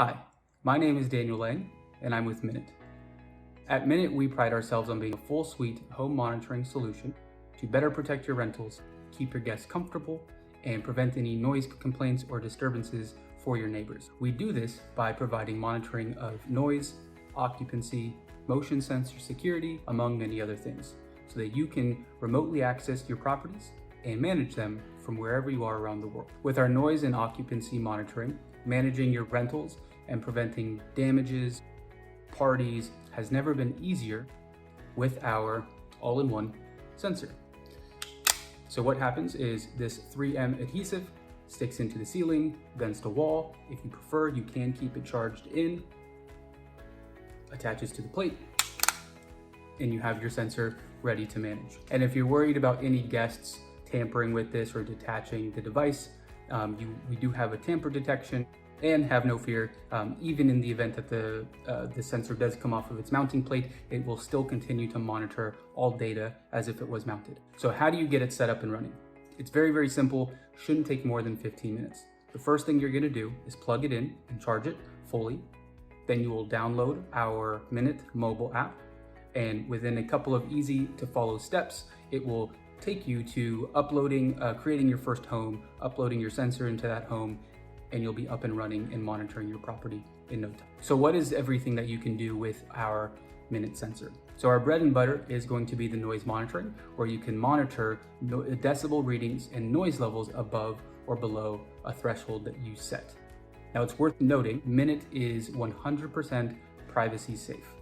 Hi, my name is Daniel Lang, and I'm with Minut. At Minut, we pride ourselves on being a full suite home monitoring solution to better protect your rentals, keep your guests comfortable, and prevent any noise complaints or disturbances for your neighbors. We do this by providing monitoring of noise, occupancy, motion sensor security, among many other things, so that you can remotely access your properties and manage them from wherever you are around the world. With our noise and occupancy monitoring, managing your rentals and preventing damages, parties has never been easier with our all-in-one sensor. So what happens is this 3M adhesive sticks into the ceiling, against a wall. If you prefer, you can keep it charged in, attaches to the plate, and you have your sensor ready to manage. And if you're worried about any guests tampering with this or detaching the device, we do have a tamper detection. And have no fear, even in the event that the sensor does come off of its mounting plate, it will still continue to monitor all data as if it was mounted. So how do you get it set up and running? It's very, very simple, shouldn't take more than 15 minutes. The first thing you're gonna do is plug it in and charge it fully. Then you will download our Minut mobile app, and within a couple of easy to follow steps, it will take you to uploading, creating your first home, uploading your sensor into that home, and you'll be up and running and monitoring your property in no time. So what is everything that you can do with our Minut sensor? So our bread and butter is going to be the noise monitoring, where you can monitor decibel readings and noise levels above or below a threshold that you set. Now it's worth noting, Minut is 100% privacy safe.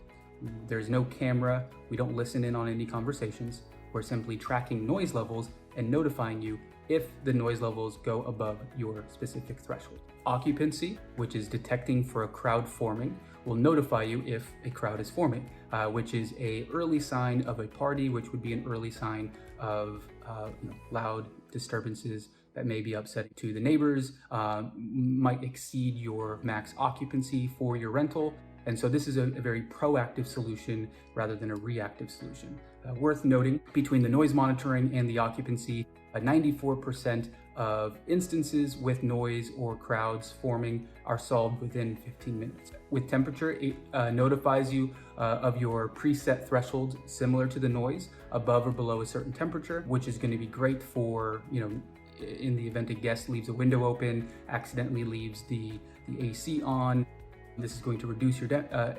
There's no camera, we don't listen in on any conversations. We're simply tracking noise levels and notifying you if the noise levels go above your specific threshold. Occupancy, which is detecting for a crowd forming, will notify you if a crowd is forming, which is an early sign of a party, which would be an early sign of loud disturbances that may be upsetting to the neighbors, might exceed your max occupancy for your rental. And so this is a very proactive solution rather than a reactive solution. Worth noting, between the noise monitoring and the occupancy, 94% of instances with noise or crowds forming are solved within 15 minutes. With temperature, it notifies you of your preset thresholds similar to the noise, above or below a certain temperature, which is going to be great for, in the event a guest leaves a window open, accidentally leaves the AC on. This is going to reduce your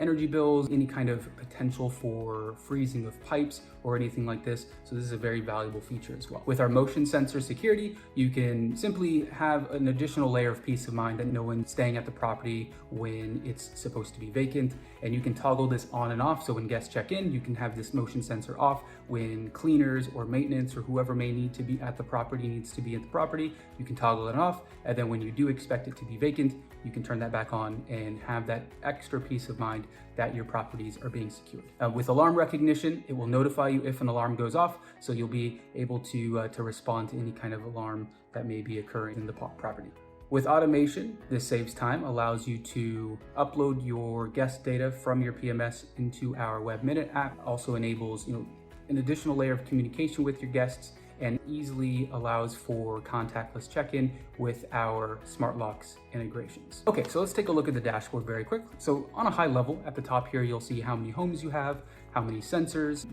energy bills, any kind of potential for freezing of pipes or anything like this. So this is a very valuable feature as well. With our motion sensor security, you can simply have an additional layer of peace of mind that no one's staying at the property when it's supposed to be vacant. And you can toggle this on and off. So when guests check in, you can have this motion sensor off. When cleaners or maintenance or whoever may need to be at the property needs to be at the property, you can toggle it off. And then when you do expect it to be vacant, you can turn that back on and have that extra peace of mind that your properties are being secured. With alarm recognition, it will notify you if an alarm goes off, so you'll be able to respond to any kind of alarm that may be occurring in the property. With automation, this saves time, allows you to upload your guest data from your PMS into our Web Minut app. Also enables an additional layer of communication with your guests, and easily allows for contactless check-in with our smart locks integrations. Okay, so let's take a look at the dashboard very quickly. So on a high level, at the top here, you'll see how many homes you have, how many sensors,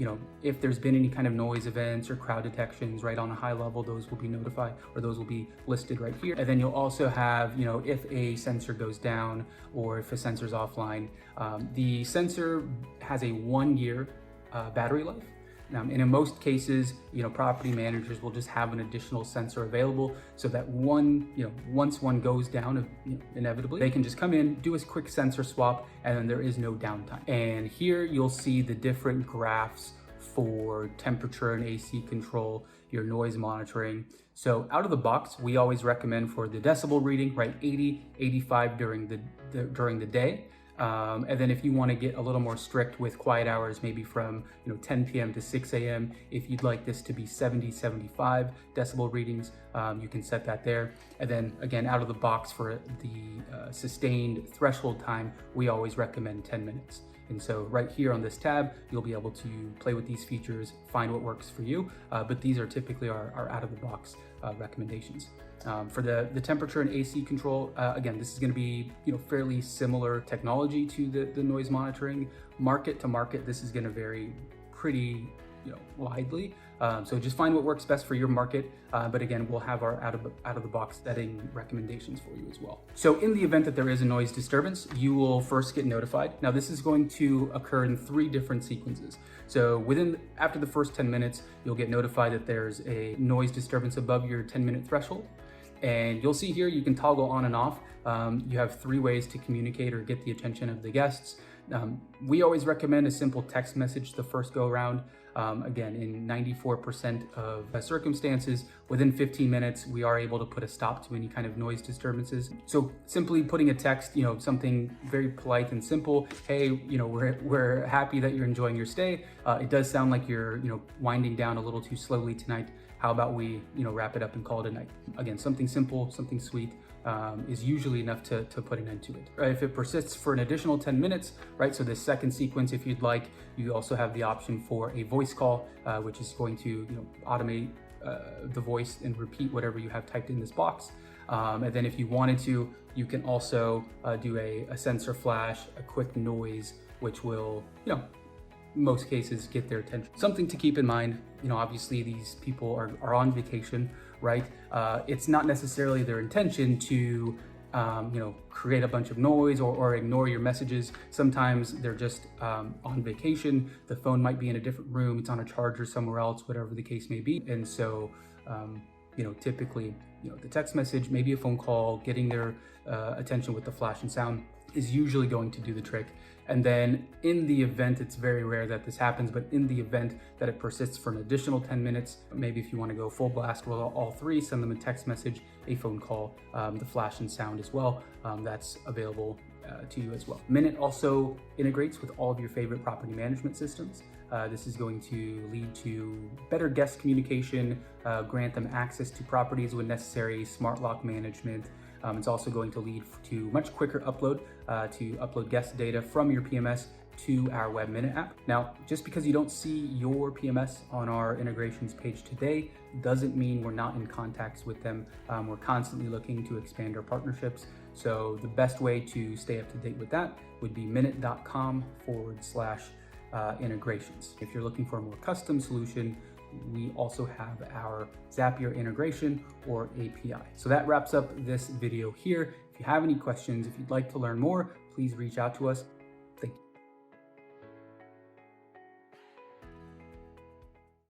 if there's been any kind of noise events or crowd detections, right on a high level, those will be notified, or those will be listed right here. And then you'll also have, if a sensor goes down or if a sensor's offline. The sensor has a 1-year battery life. And in most cases, property managers will just have an additional sensor available so that once one goes down, inevitably, they can just come in, do a quick sensor swap, and then there is no downtime. And here you'll see the different graphs for temperature and AC control, your noise monitoring. So out of the box, we always recommend for the decibel reading, right, 80, 85 during the day. And then if you want to get a little more strict with quiet hours, maybe from 10 p.m. to 6 a.m., if you'd like this to be 70, 75 decibel readings, you can set that there. And then again, out of the box for the sustained threshold time, we always recommend 10 minutes. And so right here on this tab, you'll be able to play with these features, find what works for you. But these are typically our out of the box recommendations. For the temperature and AC control, again, this is going to be fairly similar technology to the noise monitoring. Market to market, this is going to vary pretty widely. So just find what works best for your market. But again, we'll have our out of the box setting recommendations for you as well. So in the event that there is a noise disturbance, you will first get notified. Now this is going to occur in 3 different sequences. So after the first 10 minutes, you'll get notified that there's a noise disturbance above your 10-minute threshold. And you'll see here, you can toggle on and off. You have 3 ways to communicate or get the attention of the guests. We always recommend a simple text message the first go around. Again, in 94% of circumstances, within 15 minutes, we are able to put a stop to any kind of noise disturbances. So simply putting a text, something very polite and simple. Hey, we're happy that you're enjoying your stay. It does sound like you're, winding down a little too slowly tonight. How about we, wrap it up and call it a night? Again, something simple, something sweet. Is usually enough to put an end to it. If it persists for an additional 10 minutes, right? So the second sequence, if you'd like, you also have the option for a voice call, which is going to automate the voice and repeat whatever you have typed in this box. And then if you wanted to, you can also do a sensor flash, a quick noise, which will, most cases get their attention. Something to keep in mind, obviously these people are on vacation, right? It's not necessarily their intention to, create a bunch of noise or ignore your messages. Sometimes they're just on vacation. The phone might be in a different room. It's on a charger somewhere else, whatever the case may be. And so, typically, the text message, maybe a phone call, getting their attention with the flash and sound is usually going to do the trick. And then in the event, it's very rare that this happens, but in the event that it persists for an additional 10 minutes, maybe if you want to go full blast with all 3, send them a text message, a phone call, the flash and sound as well. That's available to you as well. Minut also integrates with all of your favorite property management systems. This is going to lead to better guest communication, grant them access to properties when necessary, smart lock management. It's also going to lead to much quicker upload to upload guest data from your PMS to our Web Minut app. Now, just because you don't see your PMS on our integrations page today doesn't mean we're not in contacts with them. We're constantly looking to expand our partnerships. So the best way to stay up to date with that would be minut.com/integrations. If you're looking for a more custom solution, we also have our Zapier integration or API. So that wraps up this video here. If you have any questions, if you'd like to learn more, please reach out to us.